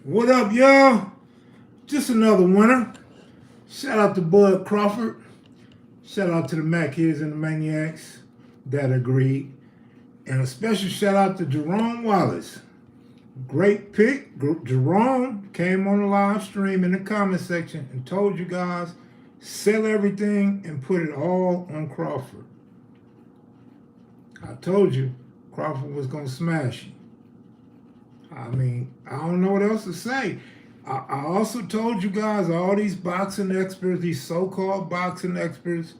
What up, y'all? Just another winner. Shout out to Bud Crawford. Shout out to the Mac Kids and the Maniacs that agreed. And a special shout out to Jerome Wallace. Great pick. Jerome came on the live stream in the comment section and told you guys sell everything and put it all on Crawford. I told you Crawford was going to smash you. I mean, I don't know what else to say. I also told you guys all these boxing experts, these so-called boxing experts,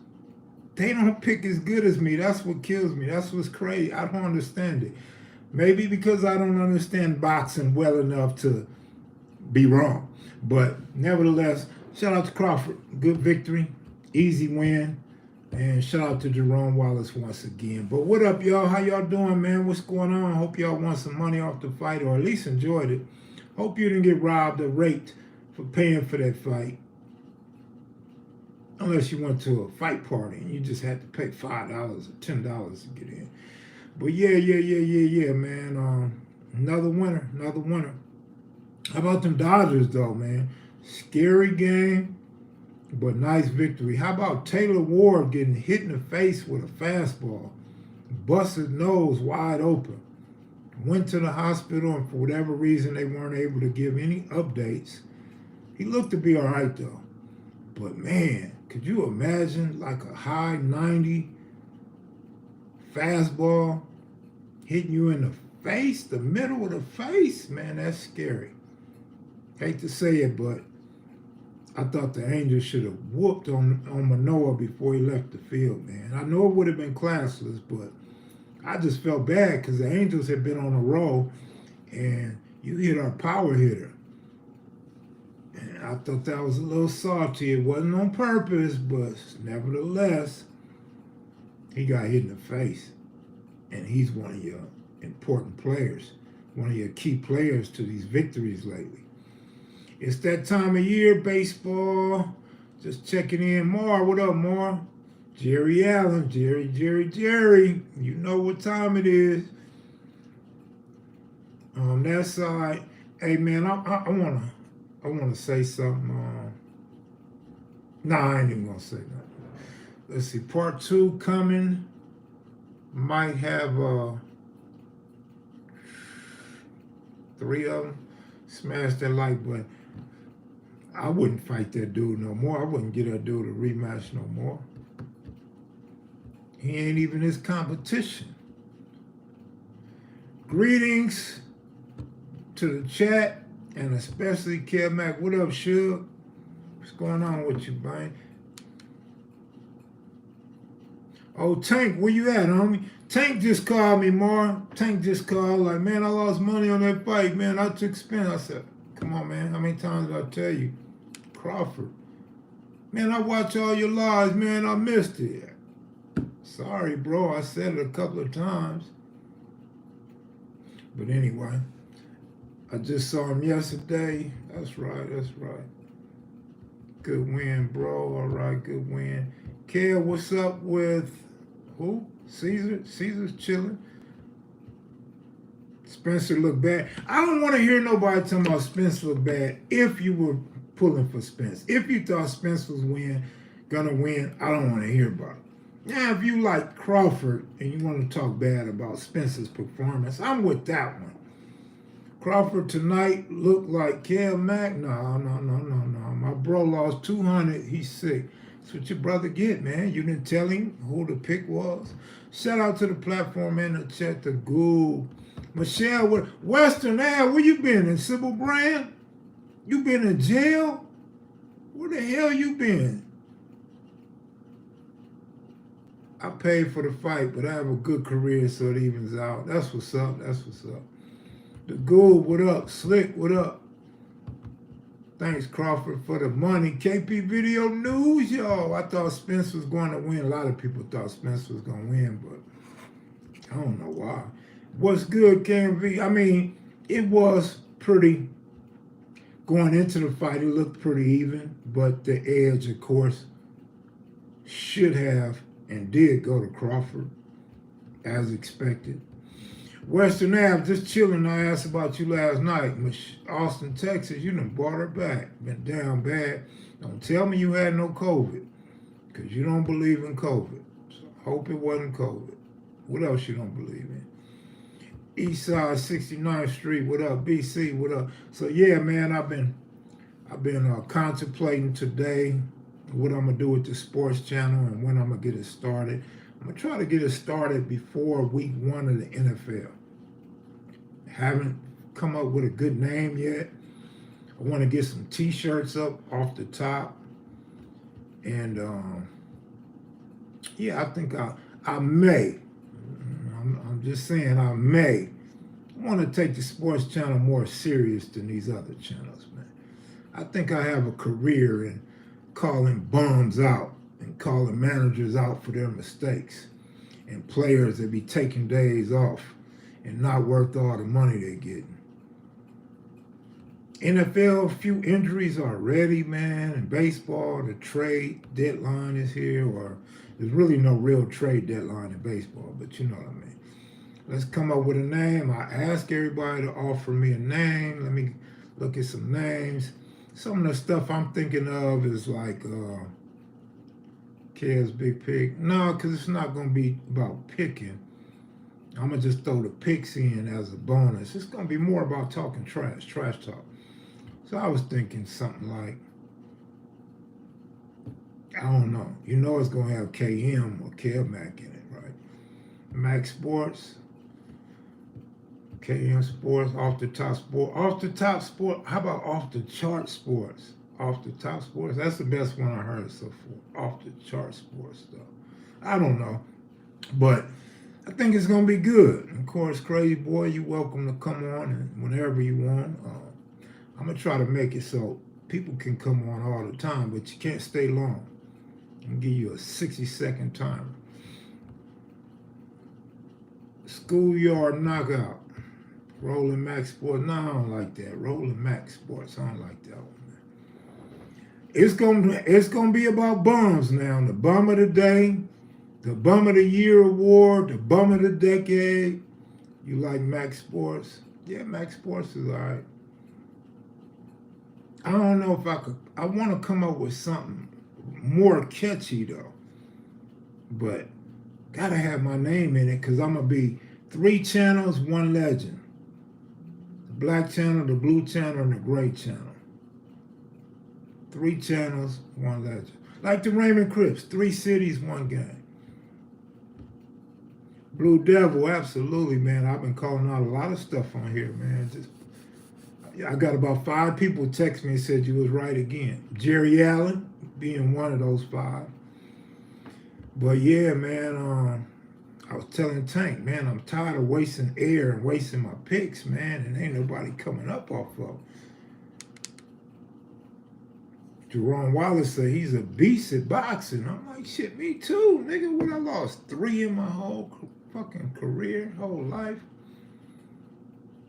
they don't pick as good as me. That's what kills me. That's what's crazy. I don't understand it. Maybe because I don't understand boxing well enough to be wrong. But nevertheless, shout out to Crawford. Good victory. Easy win. And shout out to Jerome Wallace once again. But what up, y'all? How y'all doing, man? What's going on? Hope y'all won some money off the fight, or at least enjoyed it. Hope you didn't get robbed or raped for paying for that fight. Unless you went to a fight party and you just had to pay $5 or $10 to get in. But yeah, man. Another winner. How about them Dodgers, though, man? Scary game, but nice victory. How about Taylor Ward getting hit in the face with a fastball? Busted nose wide open. Went to the hospital, and for whatever reason, they weren't able to give any updates. He looked to be all right, though. But, man, could you imagine like a high 90 fastball hitting you in the face, the middle of the face? Man, that's scary. Hate to say it, but I thought the Angels should have whooped on Manoah before he left the field, man. I know it would have been classless, but I just felt bad because the Angels had been on a roll, and you hit our power hitter. And I thought that was a little salty. It wasn't on purpose, but nevertheless, he got hit in the face. And he's one of your important players, one of your key players to these victories lately. It's that time of year, baseball. Just checking in. Mar, what up, Mar? Jerry Allen, Jerry. You know what time it is. On that side, hey man, I wanna say something. Nah, I ain't even gonna say nothing. Let's see, part 2 coming. Might have 3 of them. Smash that like button. I wouldn't fight that dude no more. I wouldn't get that dude a rematch no more. He ain't even his competition. Greetings to the chat, and especially Kev Mac. What up, Suge? What's going on with you, man? Oh, Tank, where you at, homie? Tank just called me, Mar. Tank just called, like, man, I lost money on that fight, man. I took spin. I said, come on, man. How many times did I tell you? Crawford. Man, I watch all your lives, man. I missed it. Sorry, bro. I said it a couple of times. But anyway, I just saw him yesterday. That's right. Good win, bro. All right, good win. Kev, what's up with who? Caesar? Caesar's chilling. Spencer looked bad. I don't want to hear nobody talking about Spencer look bad if you were pulling for Spence. If you thought Spence was gonna win, I don't want to hear about it. Now, if you like Crawford and you want to talk bad about Spencer's performance, I'm with that one. Crawford tonight looked like Kev Mac. No. My bro lost 200. He's sick. That's what your brother get, man. You didn't tell him who the pick was. Shout out to the platform in the chat, the ghoul. Michelle, Western Ave, where you been? In Sybil Brand? You been in jail? Where the hell you been? I paid for the fight, but I have a good career, so it evens out. That's what's up. The Ghoul, what up? Slick, what up? Thanks, Crawford, for the money. KP Video News, y'all. I thought Spence was going to win. A lot of people thought Spence was going to win, but I don't know why. What's good, KMV? I mean, it was pretty, going into the fight, it looked pretty even, but the edge, of course, should have and did go to Crawford, as expected. Western Ave, just chilling. I asked about you last night. Austin, Texas, you done brought her back. Been down bad. Don't tell me you had no COVID, because you don't believe in COVID. So hope it wasn't COVID. What else you don't believe in? Eastside 69th Street, what up? BC, what up? So yeah, man, I've been contemplating today what I'm gonna do with the sports channel and when I'm gonna get it started. I'm gonna try to get it started before week 1 of the NFL. Haven't come up with a good name yet. I want to get some t-shirts up off the top, and yeah, I think I may. I'm just saying I may. I want to take the sports channel more serious than these other channels, man. I think I have a career in calling bums out and calling managers out for their mistakes, and players that be taking days off and not worth all the money they're getting. NFL, a few injuries already, man. In baseball, the trade deadline is here, or there's really no real trade deadline in baseball, but you know what I mean. Let's come up with a name. I ask everybody to offer me a name. Let me look at some names. Some of the stuff I'm thinking of is like Kev's Big Pick. No, because it's not going to be about picking. I'm going to just throw the picks in as a bonus. It's going to be more about talking trash talk. So I was thinking something like, I don't know. You know it's going to have KM or KevMac in it, right? Mac Sports, KM Sports, Off the Top Sport. Off the Top Sport, how about Off the Chart Sports? Off the Top Sports, that's the best one I heard so far. Off the Chart Sports stuff. I don't know, but I think it's going to be good. Of course, Crazy Boy, you're welcome to come on and whenever you want. I'm going to try to make it so people can come on all the time, but you can't stay long. I'm going to give you a 60-second timer. Schoolyard Knockout. Rolling Mac Sports. No, I don't like that. Rolling Mac Sports. I don't like that one. It's gonna be about bums now. The bum of the day, the bum of the year award, the bum of the decade. You like Mac Sports? Yeah, Mac Sports is all right. I don't know if I could. I want to come up with something more catchy though, but gotta have my name in it because I'm gonna be 3 channels, 1 legend. The black channel, the blue channel, and the gray channel. 3 channels, 1 legend. Like the Raymond Crips, 3 cities, 1 game. Blue Devil, absolutely, man. I've been calling out a lot of stuff on here, man. I got about 5 people text me and said you was right again. Jerry Allen being one of those 5. But yeah, man, I was telling Tank, man, I'm tired of wasting air and wasting my picks, man, and ain't nobody coming up off of. Jerome Wallace said he's a beast at boxing. I'm like, shit, me too, nigga. When I lost 3 in my whole fucking career, whole life,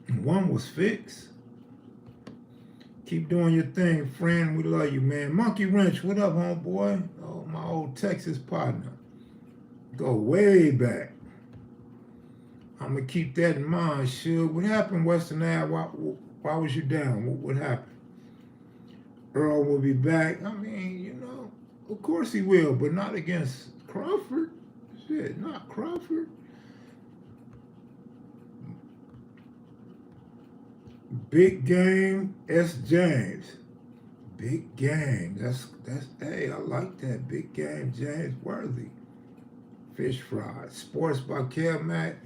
and 1 was fixed. Keep doing your thing, friend. We love you, man. Monkey Wrench, what up, homeboy? Oh, my old Texas partner. Go way back. I'm going to keep that in mind, Suge. What happened, Western Ave? Why was you down? What happened? Earl will be back. I mean, you know, of course he will, but not against Crawford. Shit, not Crawford. Big Game S. James. Big Game. That's hey, I like that. Big Game James Worthy. Fish Fries. Sports by KevMac.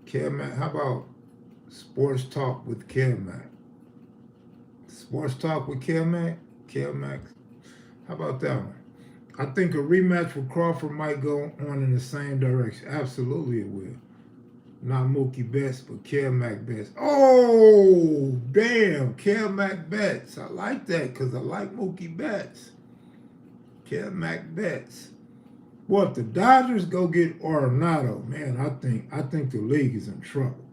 KevMac. How about Sports Talk with KevMac? Sports Talk with KevMac. KevMac. How about that one? I think a rematch with Crawford might go on in the same direction. Absolutely it will. Not Mookie Betts, but KevMac Betts. Oh, damn. KevMac Betts. I like that because I like Mookie Betts. KevMac Betts. Well, if the Dodgers go get Arenado, man, I think the league is in trouble.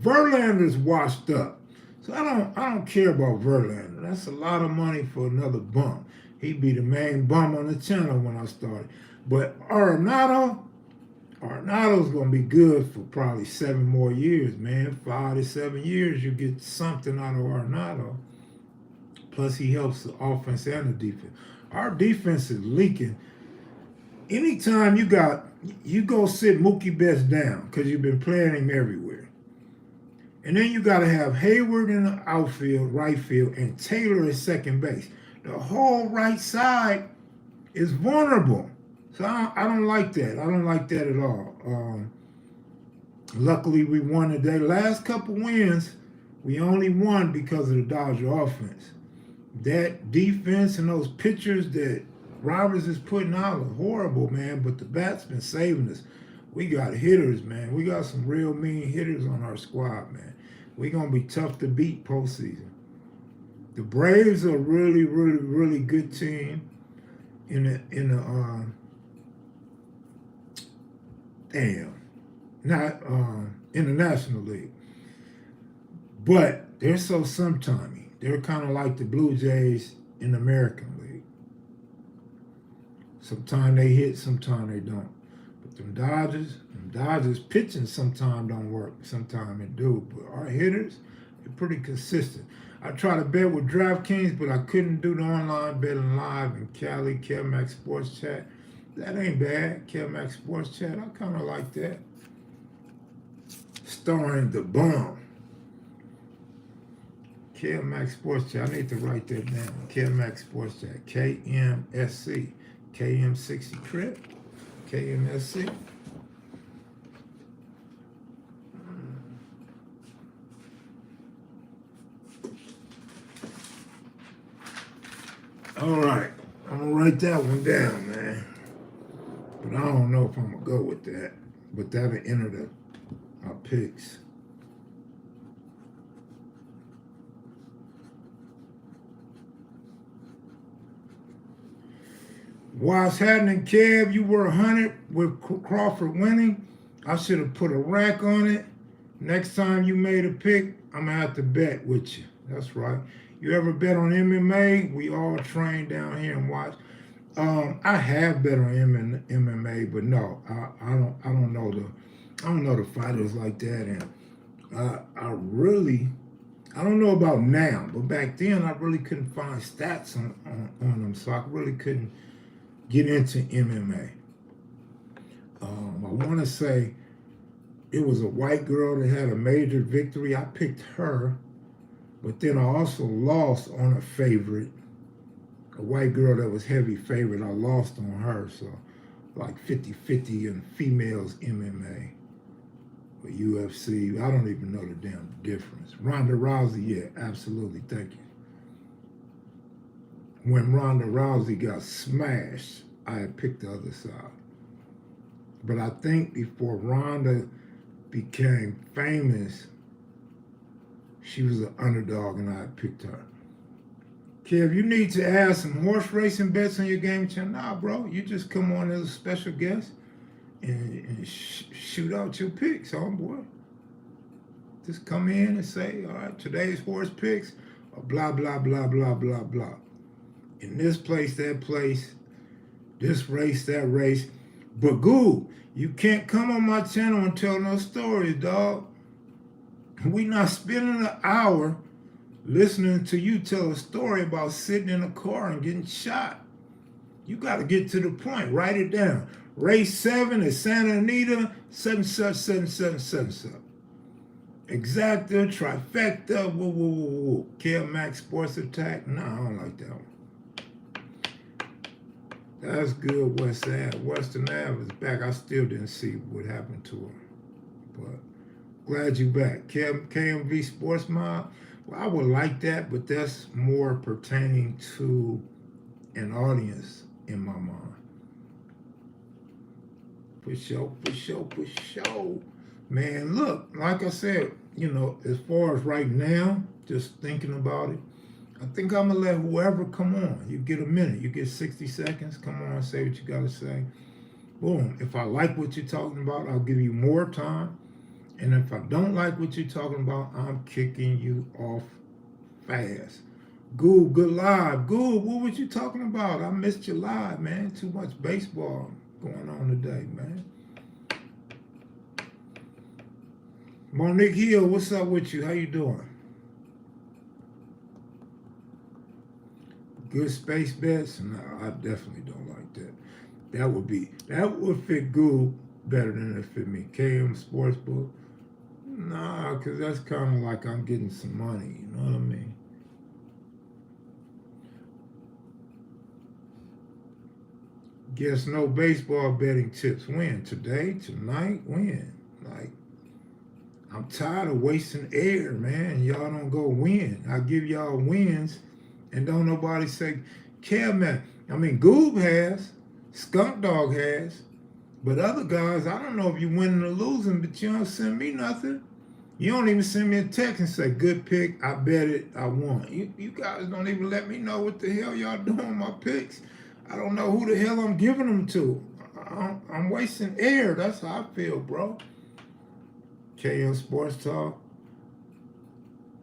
Verlander's washed up. So I don't care about Verlander. That's a lot of money for another bum. He'd be the main bum on the channel when I started. But Arenado, Arenado's going to be good for probably 7 more years, man. 5 to 7 years, you get something out of Arenado. Plus, he helps the offense and the defense. Our defense is leaking. Anytime you go sit Mookie Betts down because you've been playing him everywhere. And then you got to have Hayward in the outfield, right field, and Taylor at second base. The whole right side is vulnerable. So I don't like that. I don't like that at all. Luckily, we won today. Last couple wins, we only won because of the Dodger offense. That defense and those pitchers that Roberts is putting out are horrible, man. But the bat's been saving us. We got hitters, man. We got some real mean hitters on our squad, man. We're going to be tough to beat postseason. The Braves are a really, really, really good team in the National League. But they're so sometimey. They're kind of like the Blue Jays in the American League. Sometimes they hit, sometimes they don't. But them Dodgers pitching sometimes don't work, sometimes they do. But our hitters, they're pretty consistent. I tried to bet with DraftKings, but I couldn't do the online betting live in Cali, KevMac Sports Chat. That ain't bad, KevMac Sports Chat. I kind of like that. Starring the bomb. KevMac Sports Chat. I need to write that down. KevMac Sports Chat. KMSC. KM60 Trip. KMSC. All right. I'm going to write that one down, man. But I don't know if I'm going to go with that. But that'll enter our picks. What's happening, Kev? You were 100 with Crawford winning. I should have put a rack on it. Next time you made a pick, I'm going to have to bet with you. That's right. You ever bet on MMA? We all train down here and watch. I have bet on MMA, but no, I don't know the fighters like that, and I don't know about now, but back then I really couldn't find stats on them, so I really couldn't get into MMA. I want to say it was a white girl that had a major victory. I picked her, but then I also lost on a favorite, a white girl that was heavy favorite. I lost on her, so like 50-50 in females MMA. Or UFC, I don't even know the damn difference. Ronda Rousey, yeah, absolutely, thank you. When Ronda Rousey got smashed, I had picked the other side. But I think before Ronda became famous, she was an underdog and I had picked her. Kev, you need to add some horse racing bets on your game channel. Nah, bro, you just come on as a special guest and shoot out your picks, homeboy. Just come in and say, all right, today's horse picks are blah, blah, blah, blah, blah, blah. In this place, that place, this race, that race. But Goo, you can't come on my channel and tell no stories, dog. We not spending an hour listening to you tell a story about sitting in a car and getting shot. You got to get to the point. Write it down. Race 7 is Santa Anita, 7 such, 7 such, 7 such. Exacta, trifecta, woo, woo, woo, woo. KevMac Sports Attack. No, I don't like that one. That's good, West Ave. Western Ave is back. I still didn't see what happened to her. But glad you back. KMV Sports Mob. Well, I would like that, but that's more pertaining to an audience in my mind. For sure. Man, look, like I said, you know, as far as right now, just thinking about it, I think I'm going to let whoever come on. You get a minute. You get 60 seconds. Come on, say what you got to say. Boom. If I like what you're talking about, I'll give you more time. And if I don't like what you're talking about, I'm kicking you off fast. Goob, good live. Goob, what was you talking about? I missed your live, man. Too much baseball going on today, man. Monique Hill, what's up with you? How you doing? Good space bets? No, I definitely don't like that. That would fit Google better than it fit me. KM Sportsbook? Nah, because that's kind of like I'm getting some money, you know what I mean? Guess no baseball betting tips. When? Today? Tonight? When? Like, I'm tired of wasting air, man. Y'all don't go win. I give y'all wins, and don't nobody say, Kevman. I mean, Goob has, Skunk Dog has, but other guys, I don't know if you winning or losing, but you don't send me nothing. You don't even send me a text and say, good pick, I bet it, I won. You guys don't even let me know what the hell y'all doing with my picks. I don't know who the hell I'm giving them to. I'm wasting air. That's how I feel, bro. KM Sports Talk.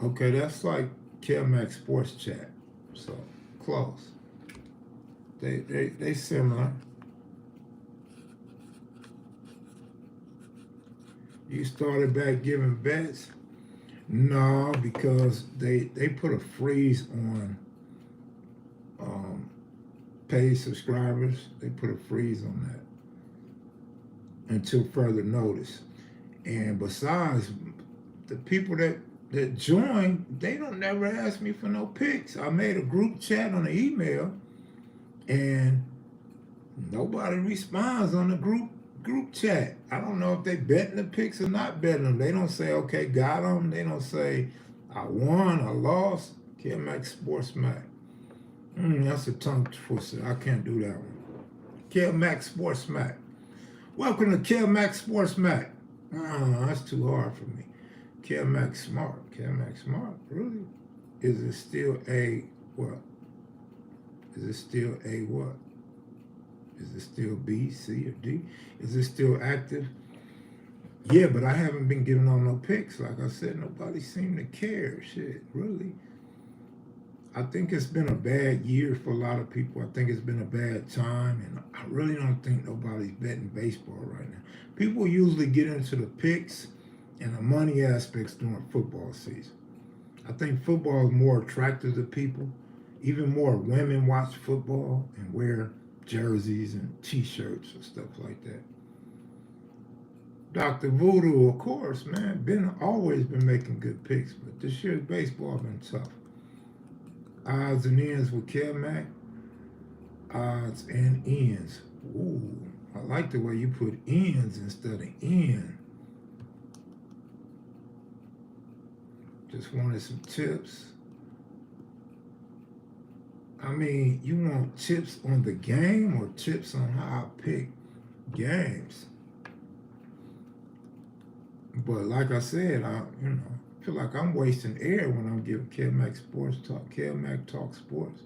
Okay, that's like KMX Sports Chat. So, close. They similar. You started back giving bets? No, because they put a freeze on um, paid subscribers. They put a freeze on that until further notice. And besides, the people that join, they don't never ask me for no pics. I made a group chat on the email, and nobody responds on the group chat. I don't know if they betting the picks or not betting them. They don't say, okay, got them. They don't say, I won, I lost. Can't make sports Mac. That's a tongue twister. I can't do that one. Kev Mac Sports Mac. Welcome to Kev Mac Sports Mac. That's too hard for me. Kev Mac Smart. Kev Mac Smart? Really? Is it still a what? Is it still a what? Is it still B, C, or D? Is it still active? Yeah, but I haven't been giving on no picks. Like I said, nobody seemed to care. Shit, really. I think it's been a bad year for a lot of people. I think it's been a bad time, and I really don't think nobody's betting baseball right now. People usually get into the picks and the money aspects during football season. I think football is more attractive to people. Even more women watch football and wear jerseys and T-shirts and stuff like that. Dr. Voodoo, of course, man, always been making good picks, but this year's baseball been tough. Odds and ends with Mac. Odds and ends. Ooh, I like the way you put ends instead of in. Just wanted some tips. I mean, you want tips on the game or tips on how I pick games? But like I said, I feel like I'm wasting air when I'm giving KMAC Sports Talk, KMAC Talk Sports.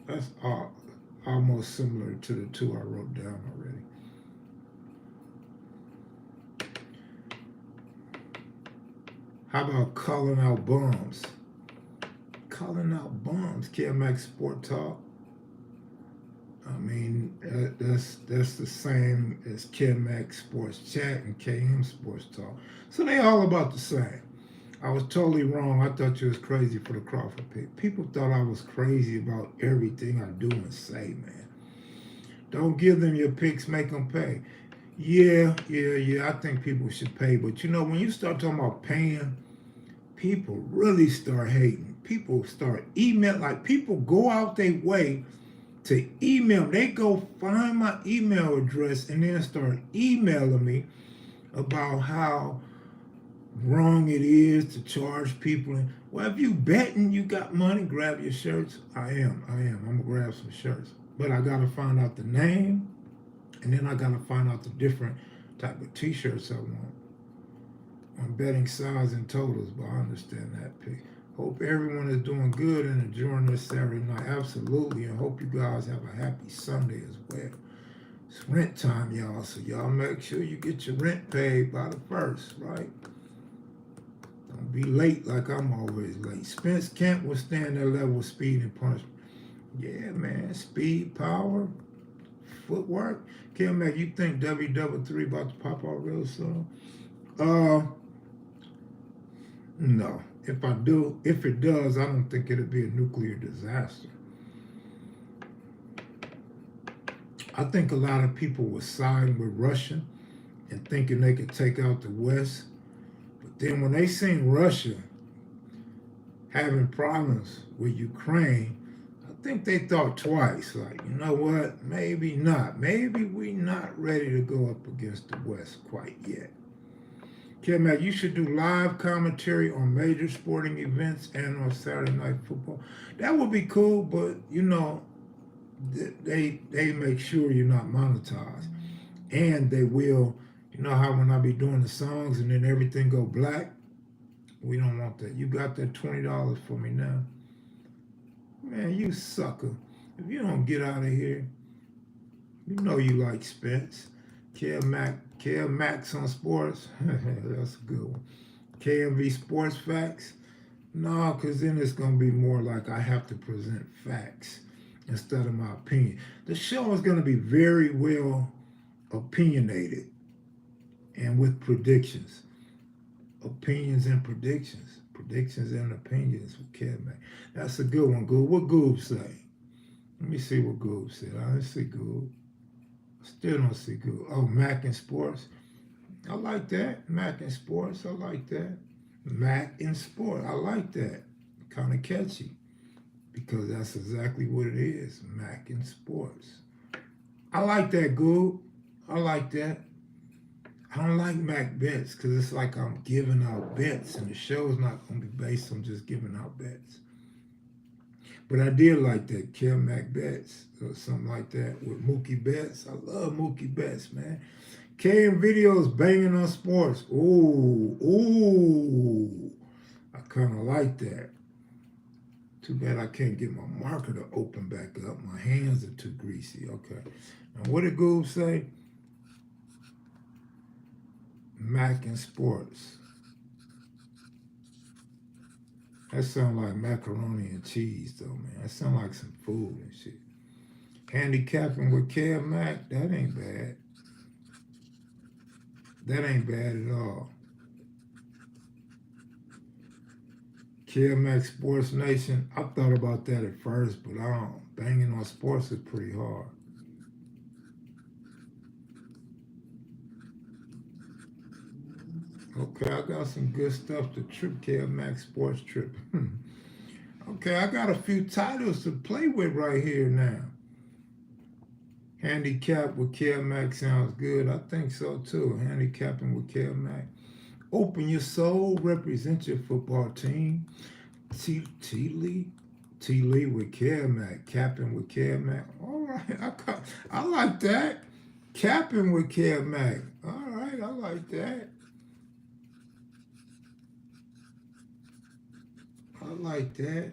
That's almost similar to the two I wrote down already. How about calling out bums? Calling out bums, KMAC Sport Talk. I mean, that's the same as KMAC Sports Chat and KM Sports Talk. So they all about the same. I was totally wrong. I thought you was crazy for the Crawford pick. People thought I was crazy about everything I do and say, man. Don't give them your picks, make them pay. Yeah, I think people should pay. But when you start talking about paying, people really start hating. People start emailing. Like, people go out their way to email. They go find my email address and then start emailing me about how wrong it is to charge people. Well, if you betting you got money, grab your shirts. I am. I'm gonna grab some shirts. But I gotta find out the name, and then I gotta find out the different type of t-shirts I want. I'm betting size and totals, but I understand that pick. Hope everyone is doing good and enjoying this Saturday night. Absolutely. And hope you guys have a happy Sunday as well. It's rent time, y'all. So y'all make sure you get your rent paid by the 1st, right? Don't be late like I'm always late. Spence can't withstand that level of speed and punishment. Yeah, man. Speed, power, footwork. Mac, you think W3 about to pop out real soon? No. If it does, I don't think it'll be a nuclear disaster. I think a lot of people were siding with Russia and thinking they could take out the West. But then when they seen Russia having problems with Ukraine, I think they thought twice. Like, you know what? Maybe not. Maybe we not ready to go up against the West quite yet. Mac, you should do live commentary on major sporting events and on Saturday Night Football. That would be cool, but you know, they make sure you're not monetized, and they will. You know how when I be doing the songs and then everything go black, we don't want that. You got that $20 for me now, man? You sucker! If you don't get out of here, you know you like Spence. Max on sports. That's a good one. KMV Sports Facts. No, because then it's going to be more like I have to present facts instead of my opinion. The show is going to be very well opinionated and with predictions. Opinions and predictions. Predictions and opinions with Mac. That's a good one, Goob. What Goob say? Let me see what Goob said. I didn't see Goob. Still don't see Goob. Oh, Mac and Sports. I like that. Mac and Sports. I like that. Mac and Sport. I like that. Kind of catchy. Because that's exactly what it is. Mac and Sports. I like that, Goob. I like that. I don't like Mac bets because it's like I'm giving out bets and the show is not going to be based on just giving out bets. But I did like that, Mac bets or something like that with Mookie Betts. I love Mookie Betts, man. Videos banging on sports. Ooh. I kind of like that. Too bad I can't get my marker to open back up. My hands are too greasy. Okay. Now, what did Goob say? Mac and Sports. That sounds like macaroni and cheese, though, man. That sounds like some food and shit. Handicapping with Mac, that ain't bad. That ain't bad at all. Mac Sports Nation, I thought about that at first, but I don't. Banging on sports is pretty hard. Okay, I got some good stuff to trip Mac Sports Trip. Okay, I got a few titles to play with right here now. Handicap with Mac sounds good. I think so too. Handicapping with Mac. Open your soul, represent your football team. T. Lee with Mac. Capping with Mac. All right, I like that. Capping with Mac. All right, I like that. I like that.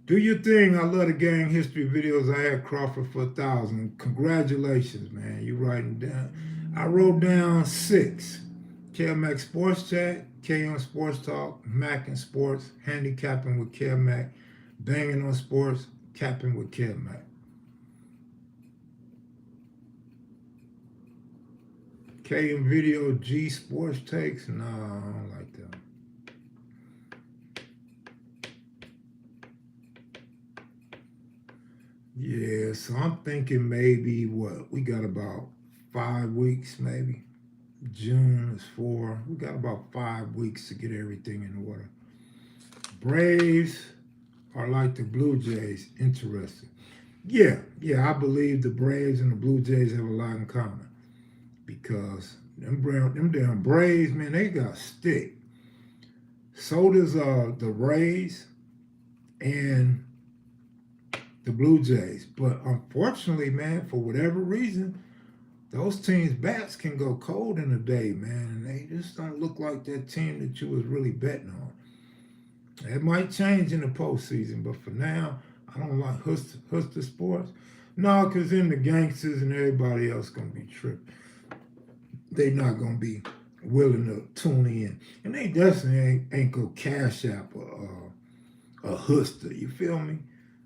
Do your thing. I love the gang history videos. I had Crawford for 1,000. Congratulations, man. You writing down. I wrote down 6. Mac Sports Chat, KM Sports Talk, Mac and Sports, Handicapping with Mac, Banging on Sports, Capping with Mac. KM Video G Sports Takes. No, I don't like that. Yeah, so I'm thinking maybe we got about 5 weeks maybe. June is 4. We got about 5 weeks to get everything in order. Braves are like the Blue Jays. Interesting. Yeah, I believe the Braves and the Blue Jays have a lot in common because them damn Braves, man, they got stick. So does the Rays and the Blue Jays. But unfortunately, man, for whatever reason, those teams' bats can go cold in a day, man, and they just don't look like that team that you was really betting on. It might change in the postseason, but for now, I don't like Huster Sports. No, because then the gangsters and everybody else going to be tripped. They not going to be willing to tune in. And they definitely ain't go cash app a Huster, you feel me?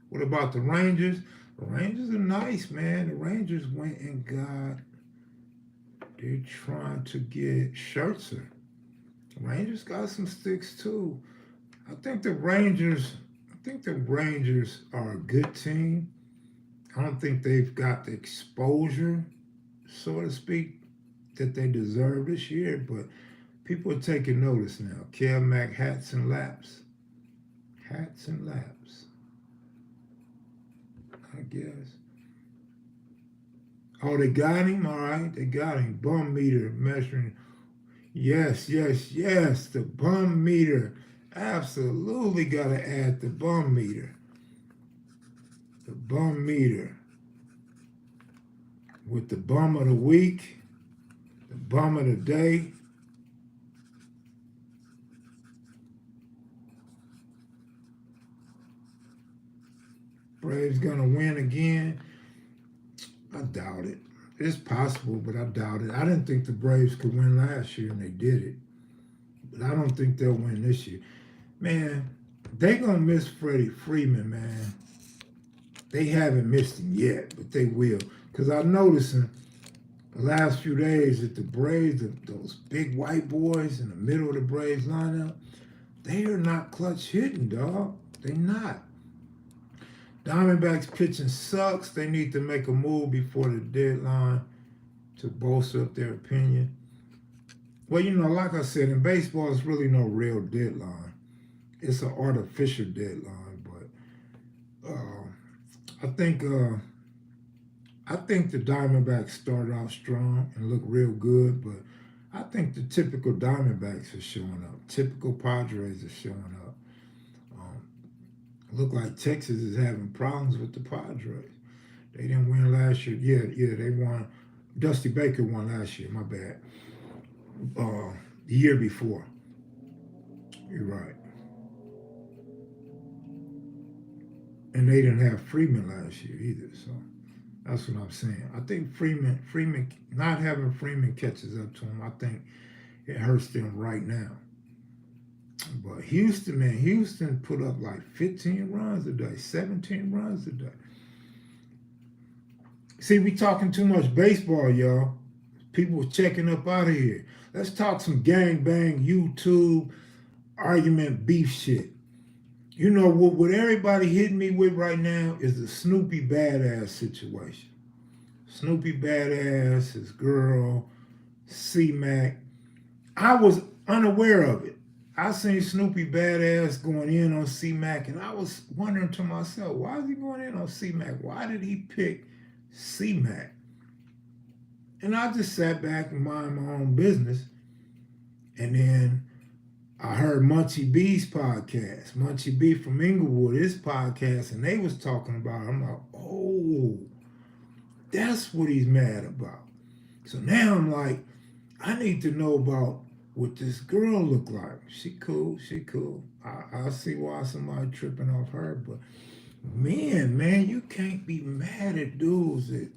What about the Rangers? The Rangers are nice, man. The Rangers went and got, they're trying to get Scherzer. The Rangers got some sticks too. I think the Rangers, I think the Rangers are a good team. I don't think they've got the exposure, so to speak, that they deserve this year, but people are taking notice now. Kev hats and laps. Hats and laps, I guess. Oh, they got him? All right, they got him. Bum meter measuring. Yes, yes, yes. The bum meter. Absolutely got to add the bum meter. The bum meter. With the bum of the week, the bum of the day. Braves gonna win again? I doubt it. It's possible, but I doubt it. I didn't think the Braves could win last year, and they did it. But I don't think they'll win this year. Man, they gonna miss Freddie Freeman, man. They haven't missed him yet, but they will. Because I'm noticing the last few days that the Braves, those big white boys in the middle of the Braves lineup, they are not clutch hitting, dog. They not. Diamondbacks pitching sucks. They need to make a move before the deadline to bolster up their opinion. Well, you know, like I said, in baseball, it's really no real deadline. It's an artificial deadline, but I think the Diamondbacks started off strong and looked real good, but I think the typical Diamondbacks are showing up. Typical Padres are showing up. Look like Texas is having problems with the Padres. They didn't win last year. Yeah, they won. Dusty Baker won last year. My bad. The year before. You're right. And they didn't have Freeman last year either. So that's what I'm saying. I think Freeman, not having Freeman catches up to him. I think it hurts them right now. But Houston, man, Houston put up like 15 runs a day, 17 runs a day. See, we talking too much baseball, y'all. People checking up out of here. Let's talk some gang bang, YouTube, argument, beef shit. You know what everybody hitting me with right now is the Snoopy Badass situation. Snoopy Badass, his girl, C-Mac. I was unaware of it. I seen Snoopy Badass going in on C-Mac, and I was wondering to myself, why is he going in on C-Mac? Why did he pick C-Mac? And I just sat back and mind my own business. And then I heard Munchie B's podcast, Munchie B from Inglewood, his podcast, and they was talking about it. I'm like, oh, that's what he's mad about. So now I'm like, I need to know about what this girl look like. She cool. I see why somebody tripping off her, but man, you can't be mad at dudes that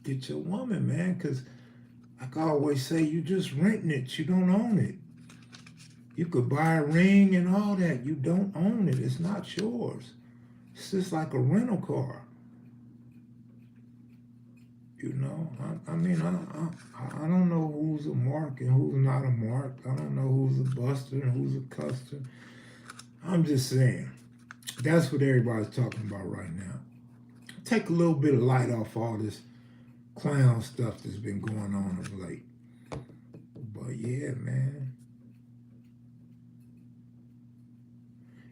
get your woman, man, because like I always say, you just renting it. You don't own it. You could buy a ring and all that. You don't own it. It's not yours. It's just like a rental car. You know, I don't know who's a mark and who's not a mark. I don't know who's a buster and who's a custer. I'm just saying, that's what everybody's talking about right now. Take a little bit of light off all this clown stuff that's been going on of late. But yeah, man.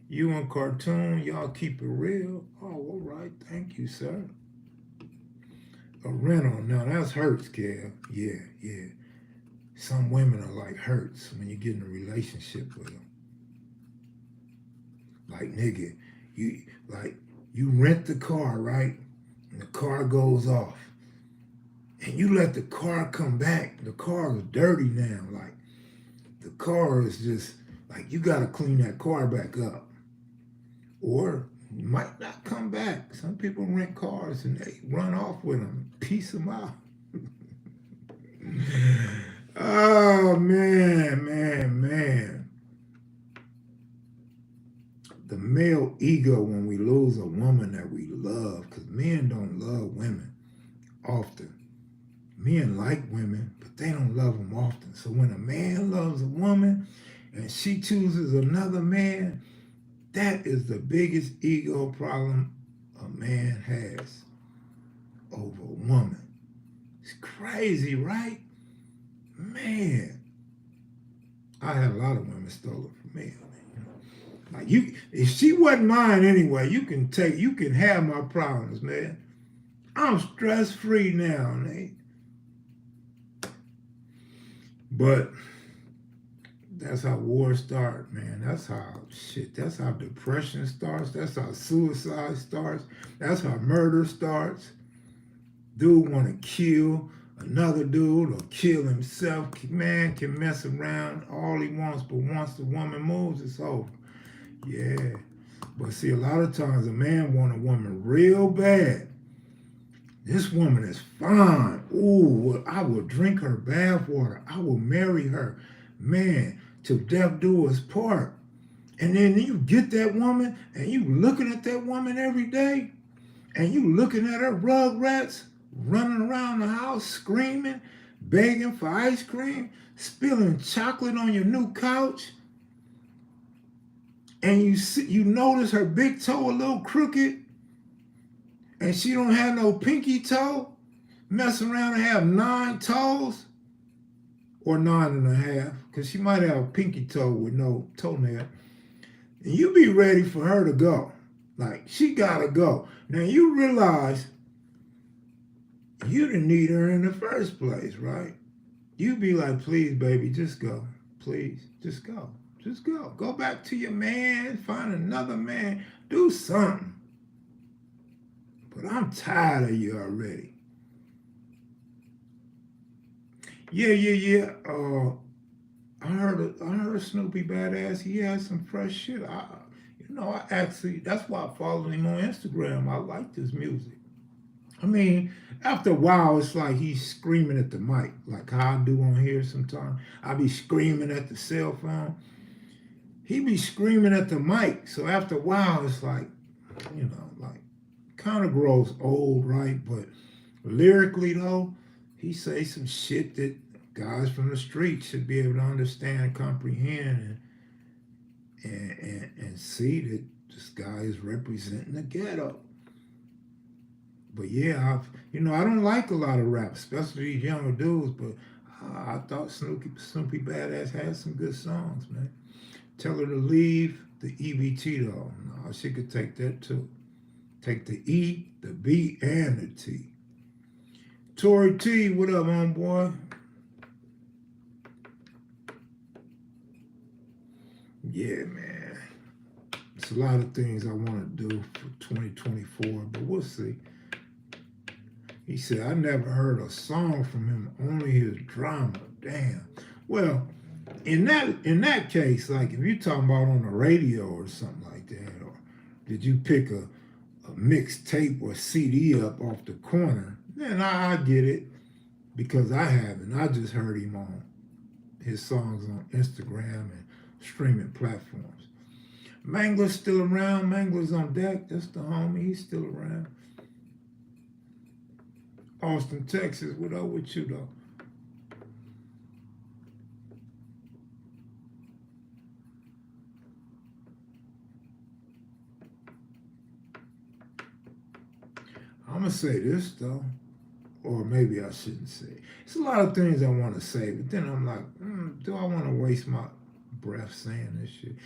You and Cartoon, y'all keep it real. Oh, all right. Thank you, sir. A rental. Now, that's Hurts, Kev. Yeah. Some women are like Hurts when you get in a relationship with them. Like, nigga, you rent the car, right? And the car goes off. And you let the car come back. The car is dirty now. Like, the car is just, like, you got to clean that car back up. Or might not come back. Some people rent cars and they run off with them, piece them out. Oh, man. The male ego when we lose a woman that we love, because men don't love women often. Men like women, but they don't love them often. So when a man loves a woman and she chooses another man, that is the biggest ego problem a man has over a woman. It's crazy, right? Man, I had a lot of women stolen from me. Like you, if she wasn't mine anyway, you can have my problems, man. I'm stress free now, Nate. But that's how wars start, man. That's how depression starts. That's how suicide starts. That's how murder starts. Dude want to kill another dude or kill himself. Man can mess around all he wants, but once the woman moves, it's over. Yeah. But see, a lot of times a man want a woman real bad. This woman is fine. Ooh, I will drink her bath water. I will marry her. Man, till death do us part. And then you get that woman and you looking at that woman every day and you looking at her rugrats running around the house screaming, begging for ice cream, spilling chocolate on your new couch. And you notice her big toe a little crooked and she don't have no pinky toe, mess around and have 9 toes, or 9.5, because she might have a pinky toe with no toenail. And you be ready for her to go. Like, she gotta go. Now you realize you didn't need her in the first place, right? You be like, please, baby, just go. Please, just go. Just go. Go back to your man, find another man, do something. But I'm tired of you already. Yeah. I heard Snoopy Badass. He has some fresh shit. I actually, that's why I follow him on Instagram. I like his music. I mean, after a while, it's like he's screaming at the mic, like how I do on here sometimes. I be screaming at the cell phone. He be screaming at the mic. So after a while, it's like, like kind of grows old, right? But lyrically, though, he say some shit that guys from the street should be able to understand, comprehend, and see that this guy is representing the ghetto. But yeah, I don't like a lot of rap, especially these younger dudes, but I thought Snoopy Badass had some good songs, man. Tell Her to Leave, the EBT though. No, she could take that too. Take the E, the B, and the T. Tory T, what up, homeboy? Yeah, man. It's a lot of things I want to do for 2024, but we'll see. He said, I never heard a song from him, only his drama. Damn. Well, in that case, like if you're talking about on the radio or something like that, or did you pick a mixtape or CD up off the corner, then I get it, because I haven't. I just heard him on his songs on Instagram and streaming platforms. Mangler's still around. Mangler's on deck. That's the homie. He's still around. Austin, Texas. What up with you, though? I'm going to say this, though. Or maybe I shouldn't say. It's a lot of things I want to say, but then I'm like, do I want to waste my breath saying this shit?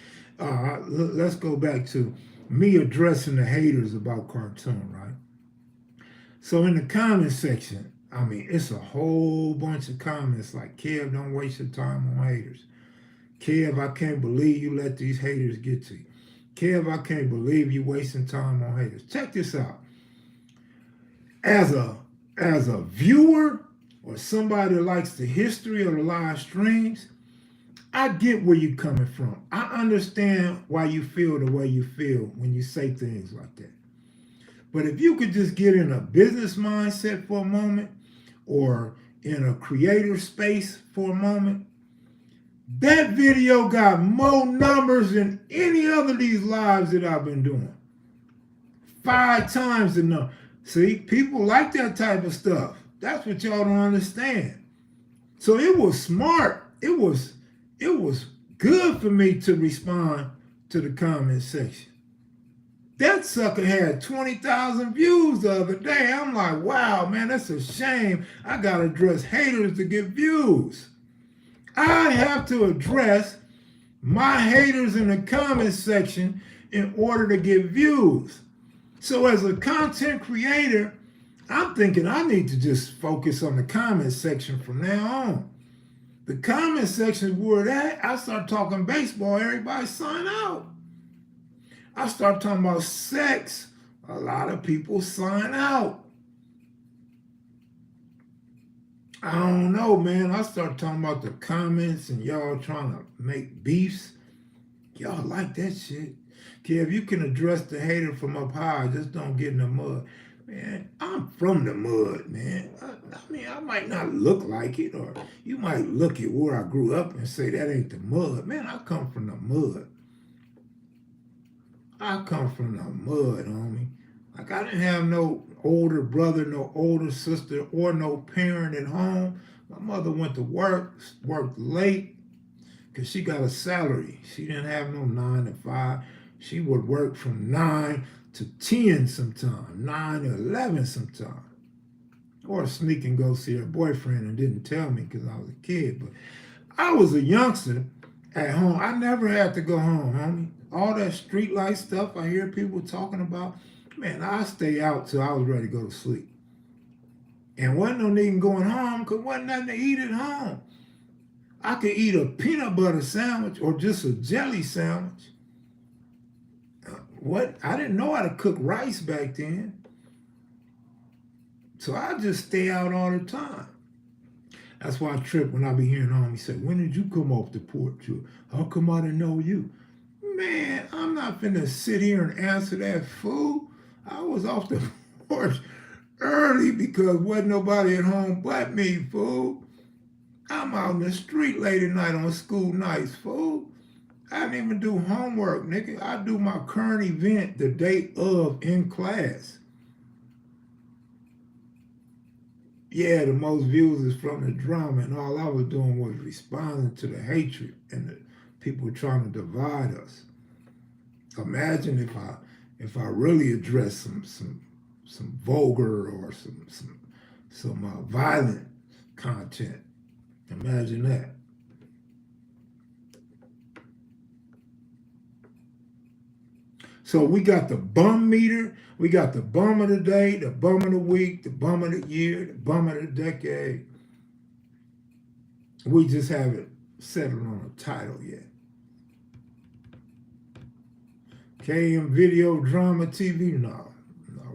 Let's go back to me addressing the haters about cartoon, right? So in the comment section, I mean, it's a whole bunch of comments like, Kev, don't waste your time on haters. Kev, I can't believe you let these haters get to you. Kev, I can't believe you wasting time on haters. Check this out. As a viewer or somebody that likes the history of the live streams, I get where you're coming from. I understand why you feel the way you feel when you say things like that. But if you could just get in a business mindset for a moment, or in a creative space for a moment, that video got more numbers than any other of these lives that I've been doing. 5 times the number. See, people like that type of stuff. That's what y'all don't understand. So it was smart. It was good for me to respond to the comment section. That sucker had 20,000 views the other day. I'm like, wow, man, that's a shame. I got to address haters to get views. I have to address my haters in the comment section in order to get views. So as a content creator, I'm thinking I need to just focus on the comment section from now on. The comment section is where that I start talking baseball, everybody sign out. I start talking about sex, a lot of people sign out. I don't know, man. I start talking about the comments and y'all trying to make beefs. Y'all like that shit. Kev, you can address the hater from up high, just don't get in the mud. Man, I'm from the mud, man. I mean, I might not look like it, or you might look at where I grew up and say that ain't the mud. Man, I come from the mud. I come from the mud, homie. Like, I didn't have no older brother, no older sister, or no parent at home. My mother went to work, worked late, because she got a salary. She didn't have no 9 to 5. She would work from 9 to 10 sometime, 9 to 11 sometime. Or sneak and go see her boyfriend and didn't tell me because I was a kid. But I was a youngster at home. I never had to go home, homie. All that street light stuff I hear people talking about, man, I stay out till I was ready to go to sleep. And wasn't no need going home because wasn't nothing to eat at home. I could eat a peanut butter sandwich or just a jelly sandwich. What? I didn't know how to cook rice back then. So I just stay out all the time. That's why I trip when I be hearing homies say, when did you come off the porch? How come I didn't know you? Man, I'm not finna sit here and answer that fool. I was off the porch early because wasn't nobody at home but me, fool. I'm out in the street late at night on school nights, fool. I didn't even do homework, nigga. I do my current event the day of in class. Yeah, the most views is from the drama, and all I was doing was responding to the hatred and the people trying to divide us. Imagine if I really address some vulgar or some violent content. Imagine that. So we got the bum meter, we got the bum of the day, the bum of the week, the bum of the year, the bum of the decade. We just haven't settled on a title yet. KM Video Drama TV? No,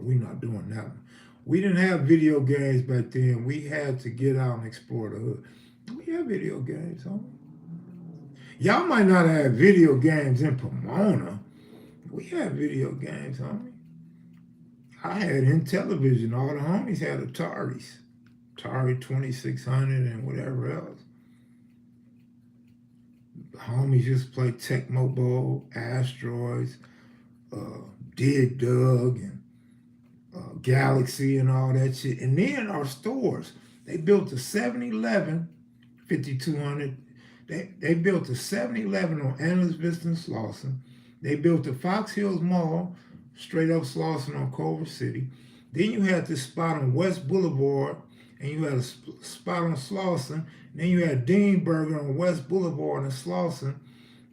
we're not doing that one. We didn't have video games back then. We had to get out and explore the hood. We have video games, huh? Y'all might not have video games in Pomona. We had video games, homie. I had in television. All the homies had Ataris. Atari 2600 and whatever else. The homies just played Tecmo Bowl, Asteroids, Dig Dug, and Galaxy and all that shit. And then our stores, they built a 7-Eleven 5200. They built a 7-Eleven on Analyst Vista and Slauson. They built a Fox Hills Mall, straight up Slauson on Culver City. Then you had this spot on West Boulevard, and you had a spot on Slauson. And then you had Dean Burger on West Boulevard and Slauson.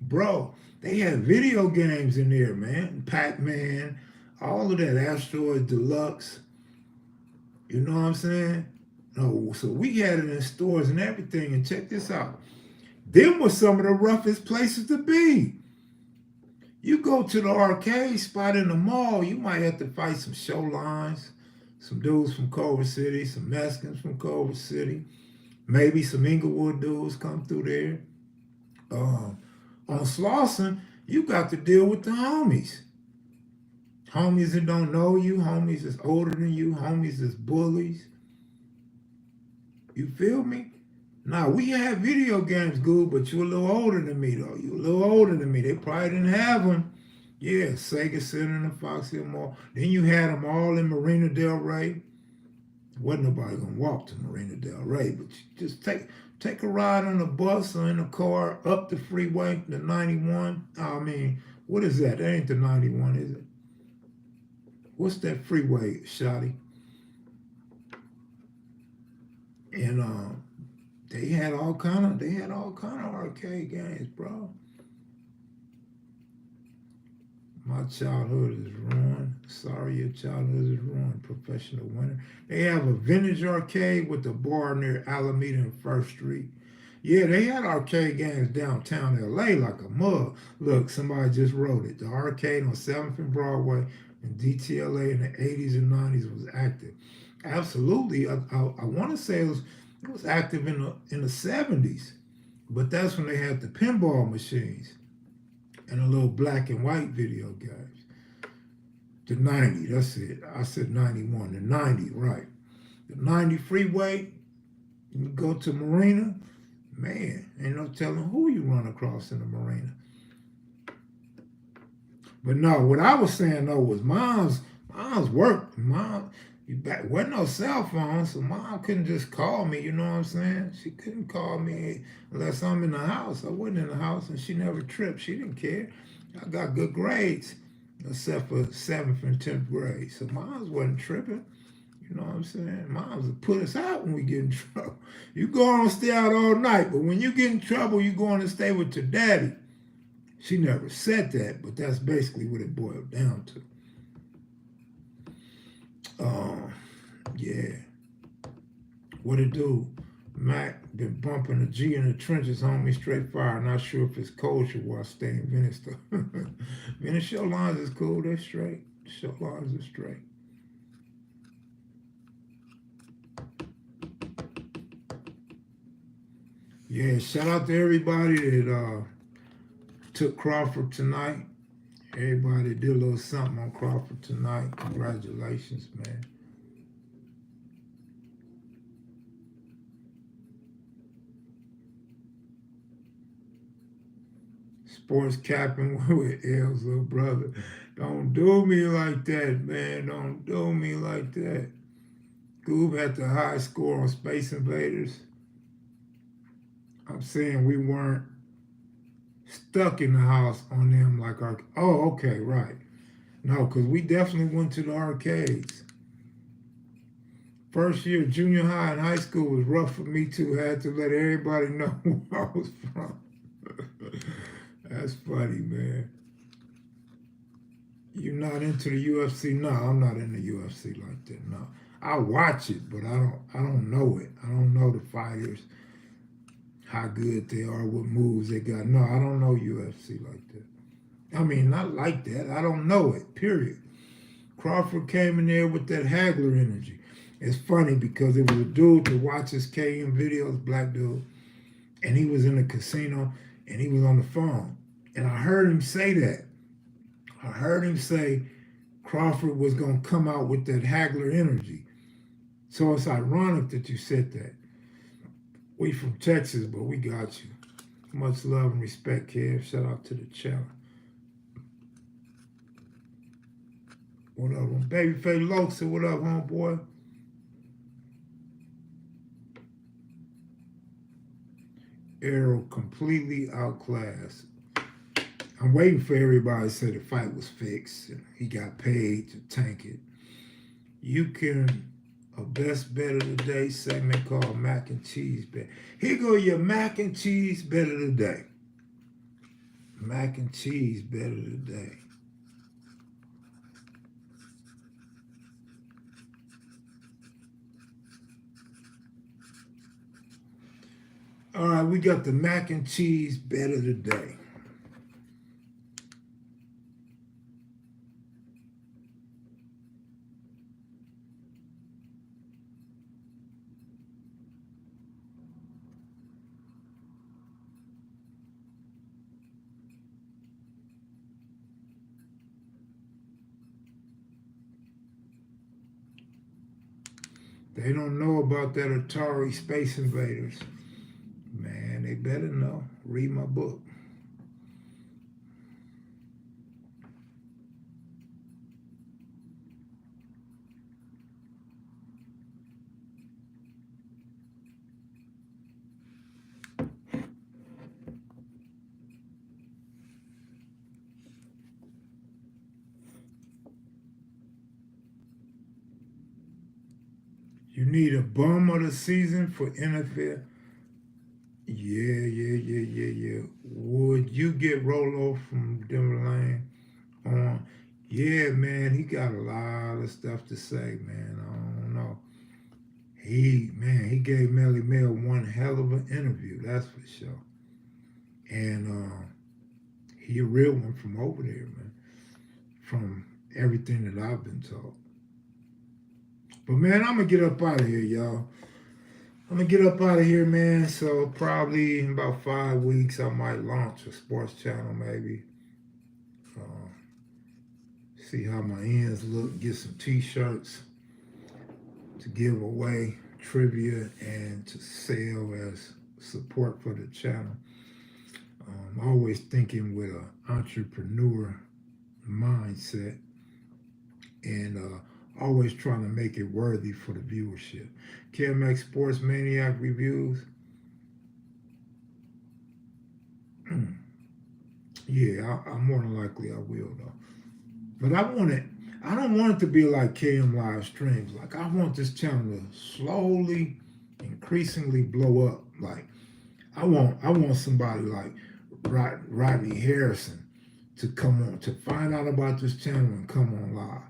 Bro, they had video games in there, man. Pac-Man, all of that, Asteroid Deluxe. You know what I'm saying? No, so we had it in stores and everything. And check this out. Them were some of the roughest places to be. You go to the arcade spot in the mall, you might have to fight some show lines, some dudes from Culver City, some Mexicans from Culver City, maybe some Inglewood dudes come through there. On Slauson, you got to deal with the homies. Homies that don't know you, homies that's older than you, homies that's bullies. You feel me? Now, we had video games, good, but you're a little older than me, though. You're a little older than me. They probably didn't have them. Yeah, Sega Center and the Fox Hill Mall. Then you had them all in Marina Del Rey. Wasn't nobody gonna walk to Marina Del Rey, but you just take a ride on the bus or in a car up the freeway, the 91. I mean, what is that? That ain't the 91, is it? What's that freeway, Shotty? And they had all kind of arcade games, bro. My childhood is ruined. Sorry, your childhood is ruined. Professional winner. They have a vintage arcade with the bar near Alameda and First Street. Yeah, they had arcade games downtown LA like a mug. Look, somebody just wrote it. The arcade on 7th and Broadway and DTLA in the 80s and 90s was active. Absolutely. I want to say it was active in the 70s, but that's when they had the pinball machines and a little black and white video games. The 90, that's it. I said 91. The 90, right. The 90 freeway, you go to Marina, man, ain't no telling who you run across in the Marina. But no, what I was saying though was mom's work. Mom, wasn't no cell phone, so mom couldn't just call me. You know what I'm saying? She couldn't call me unless I'm in the house. I wasn't in the house, and she never tripped. She didn't care. I got good grades, except for 7th and 10th grade. So mom's wasn't tripping. You know what I'm saying? Moms will put us out when we get in trouble. You go on and stay out all night, but when you get in trouble, you go on and stay with your daddy. She never said that, but that's basically what it boiled down to. Yeah. What it do? Mac been bumping a G in the trenches, homie, straight fire. Not sure if it's kosher where I stay in Venice, though. Venice show lines is cool. They're straight. Show lines are straight. Yeah, shout out to everybody that took Crawford tonight. Everybody that did a little something on Crawford tonight. Congratulations, man. Sports capping with L's little brother. Don't do me like that, man. Don't do me like that. Goob had the high score on Space Invaders. I'm saying we weren't stuck in the house on them like our. Oh, okay, right. No, because we definitely went to the arcades. First year junior high and high school was rough for me too. Had to let everybody know where I was from. That's funny, man. You're not into the UFC? No, I'm not in the UFC like that. No, I watch it, but I don't know it. I don't know the fighters, how good they are, what moves they got. No, I don't know UFC like that. I mean, not like that. I don't know it. Period. Crawford came in there with that haggler energy. It's funny because it was a dude that watches kevmacvideos, black dude, and he was in the casino and he was on the phone. And I heard him say that. I heard him say Crawford was going to come out with that haggler energy. So it's ironic that you said that. We from Texas, but we got you. Much love and respect, Kev. Shout out to the channel. What up, Babyface Loxa? What up, homeboy? Arrow completely outclassed. I'm waiting for everybody to say the fight was fixed and he got paid to tank it. You can a best bet of the day segment called mac and cheese bet. Here go your mac and cheese bet of the day. Mac and cheese bet of the day. All right, we got the mac and cheese bet of the day. They don't know about that Atari Space Invaders. Man, they better know. Read my book. You need a bum of the season for NFL? Yeah. Would you get Rolo from Denver Lane on? Yeah, man, he got a lot of stuff to say, man. I don't know. He gave Melly Mel one hell of an interview, that's for sure. And he a real one from over there, man. From everything that I've been told. But man, I'm gonna get up out of here, y'all. I'm gonna get up out of here, man. So probably in about 5 weeks, I might launch a sports channel, maybe. Uh, see how my ends look. Get some T-shirts to give away, trivia, and to sell as support for the channel. Always thinking with an entrepreneur mindset, and always trying to make it worthy for the viewership. KMX Sports Maniac Reviews. Yeah, I more than likely I will though. But I don't want it to be like KM live streams. Like I want this channel to slowly, increasingly blow up. Like I want somebody like Rodney Harrison to come on, to find out about this channel and come on live.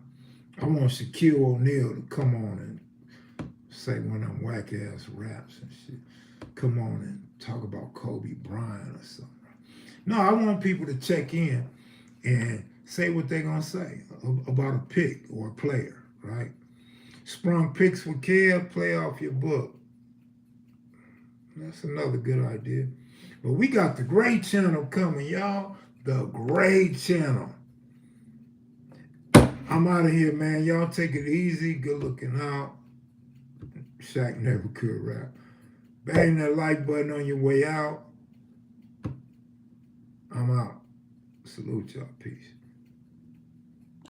I want Shaquille O'Neal to come on and say one of them whack ass raps and shit. Come on and talk about Kobe Bryant or something. No, I want people to check in and say what they're gonna say about a pick or a player, right? Sprung picks for Kev, play off your book. That's another good idea. But we got the great channel coming, y'all. The great channel. I'm out of here, man. Y'all take it easy. Good looking out. Shaq never could rap. Bang that like button on your way out. I'm out. Salute y'all. Peace.